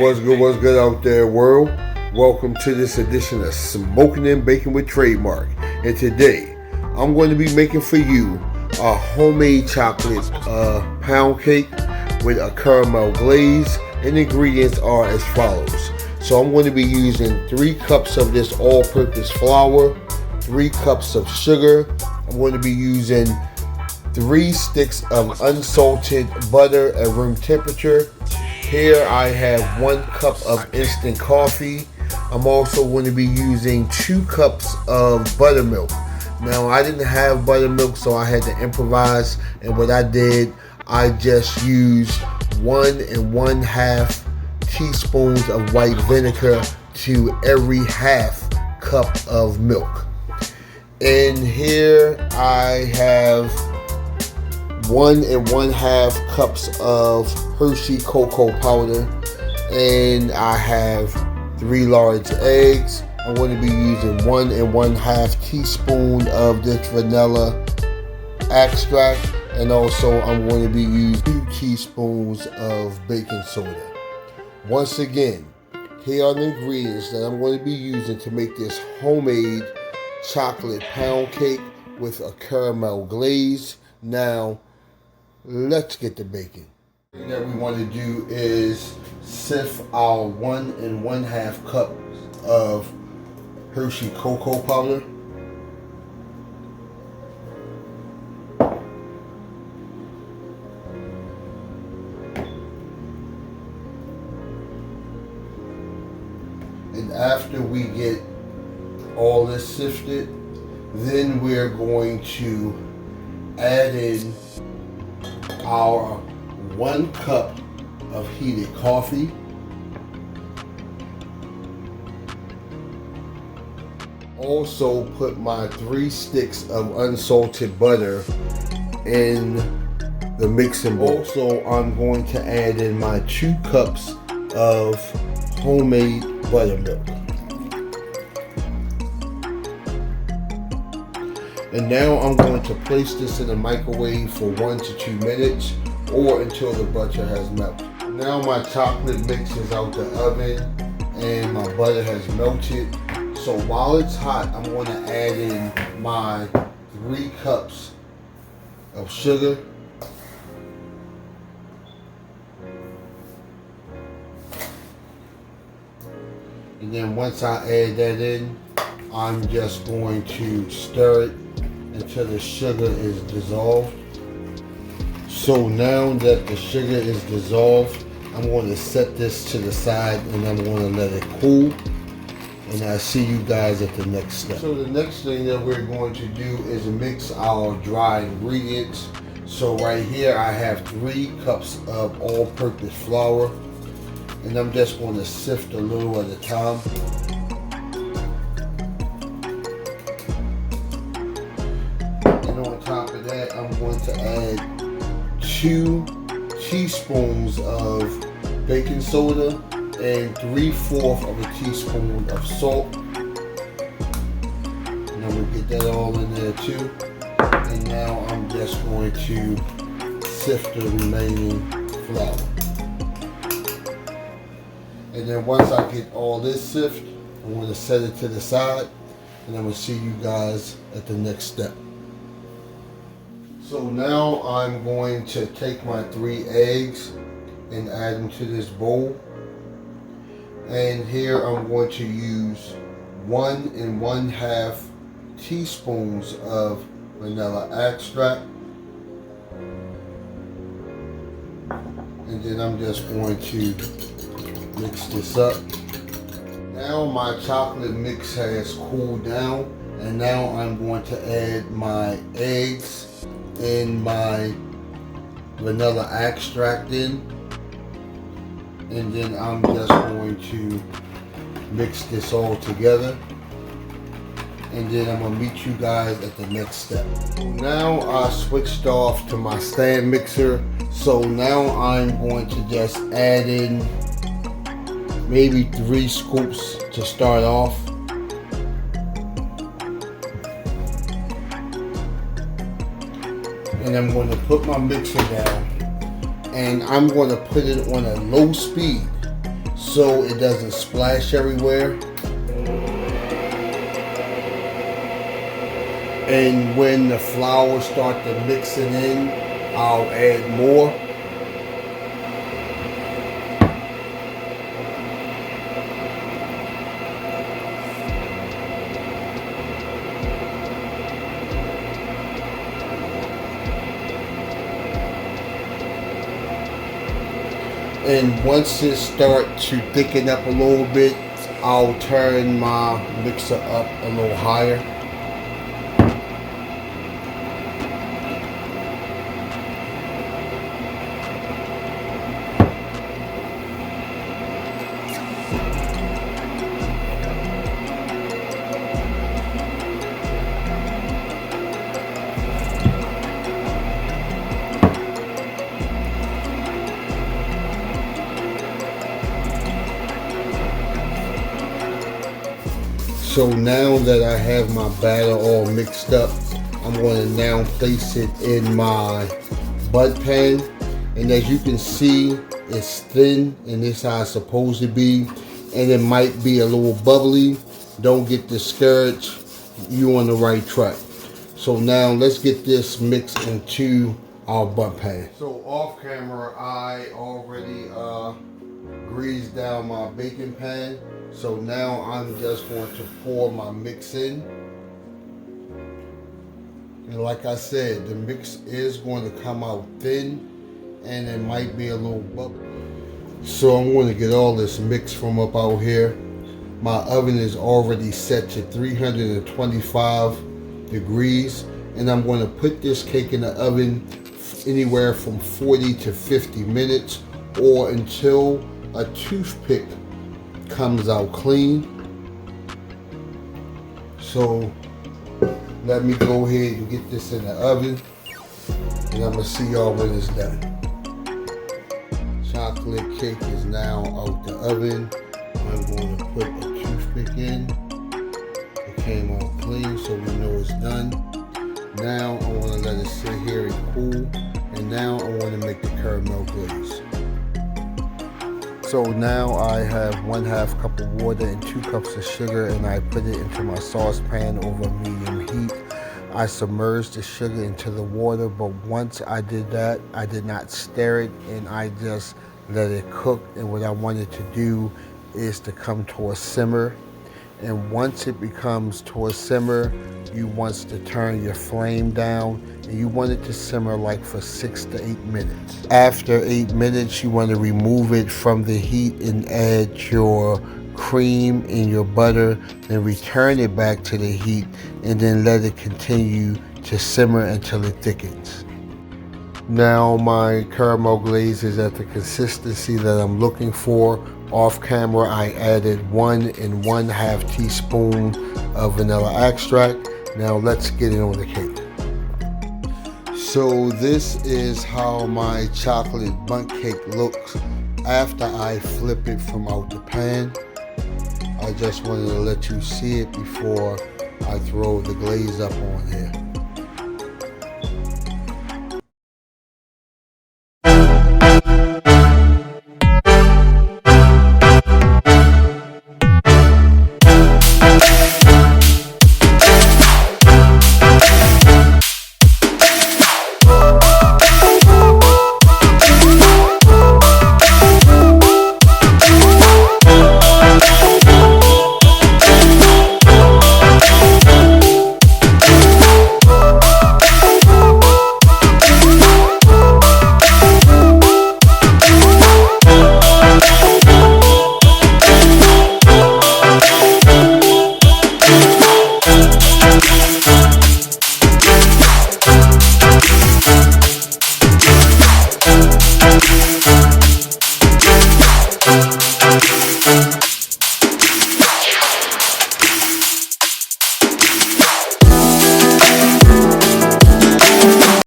what's good out there, world? Welcome to this edition of Smoking and Baking with Trademark. And today, I'm going to be making for you a homemade chocolate pound cake with a caramel glaze. And the ingredients are as follows. So I'm going to be using 3 cups of this all-purpose flour, 3 cups of sugar. I'm going to be using 3 sticks of unsalted butter at room temperature. Here I have 1 cup of instant coffee. I'm also going to be using 2 cups of buttermilk. Now I didn't have buttermilk, so I had to improvise, and what I did, I just used 1 1/2 teaspoons of white vinegar to every half cup of milk. And here I have 1 1/2 cups of Hershey cocoa powder, and I have 3 large eggs. I'm going to be using 1 1/2 teaspoon of this vanilla extract, and also I'm going to be using 2 teaspoons of baking soda. Once again, here are the ingredients that I'm going to be using to make this homemade chocolate pound cake with a caramel glaze. Now, let's get to baking. The thing that we want to do is sift our 1 1/2 cup of Hershey cocoa powder. And after we get all this sifted, then we're going to add in our 1 cup of heated coffee. Also put my 3 sticks of unsalted butter in the mixing bowl. Also, I'm going to add in my 2 cups of homemade buttermilk. And now I'm going to place this in the microwave for 1 to 2 minutes or until the butter has melted. Now my chocolate mix is out the oven and my butter has melted. So while it's hot, I'm going to add in my 3 cups of sugar. And then once I add that in, I'm just going to stir it until the sugar is dissolved. So now that the sugar is dissolved, I'm going to set this to the side and I'm going to let it cool. And I'll see you guys at the next step. So the next thing that we're going to do is mix our dry ingredients. So right here I have 3 cups of all-purpose flour. And I'm just going to sift a little at a time. And on top of that, I'm going to add 2 teaspoons of baking soda and 3/4 of a teaspoon of salt. And then we'll get that all in there too. And now I'm just going to sift the remaining flour. And then once I get all this sifted, I'm going to set it to the side, and I'm going to see you guys at the next step. So now I'm going to take my 3 eggs and add them to this bowl. And here I'm going to use 1 1/2 teaspoons of vanilla extract. And then I'm just going to mix this up. Now my chocolate mix has cooled down, and now I'm going to add my eggs and my vanilla extract in. And then I'm just going to mix this all together. And then I'm going to meet you guys at the next step. Now I switched off to my stand mixer. So now I'm going to just add in maybe 3 scoops to start off. And I'm going to put my mixer down, and I'm going to put it on a low speed so it doesn't splash everywhere. And when the flour start to mixing in, I'll add more. And once it starts to thicken up a little bit, I'll turn my mixer up a little higher. So now that I have my batter all mixed up, I'm going to now place it in my Bundt pan. And as you can see, it's thin and this is how it's supposed to be. And it might be a little bubbly. Don't get discouraged. You're on the right track. So now let's get this mixed into our Bundt pan. So off camera, I already greased down my baking pan. So now I'm just going to pour my mix in. And like I said, the mix is going to come out thin and it might be a little bubbly. So I'm going to get all this mix from up out here. My oven is already set to 325 degrees. And I'm going to put this cake in the oven anywhere from 40 to 50 minutes or until a toothpick comes out clean. So let me go ahead and get this in the oven and I'm gonna see y'all when it's done. Chocolate cake is now out the oven. I'm going to put a toothpick in. It came out clean, so we know it's done. Now I want to let it sit here and cool, and now I want to make the caramel glaze. So now I have 1/2 cup of water and 2 cups of sugar, and I put it into my saucepan over medium heat. I submerged the sugar into the water, but once I did that, I did not stir it, and I just let it cook. And what I wanted to do is to come to a simmer. And once it becomes to a simmer, you want to turn your flame down, and you want it to simmer like for 6 to 8 minutes. After 8 minutes, you want to remove it from the heat and add your cream and your butter, and return it back to the heat, and then let it continue to simmer until it thickens. Now my caramel glaze is at the consistency that I'm looking for. Off camera, I added 1 1/2 teaspoon of vanilla extract. Now let's get it on the cake. So this is how my chocolate bundt cake looks after I flip it from out the pan. I just wanted to let you see it before I throw the glaze up on here.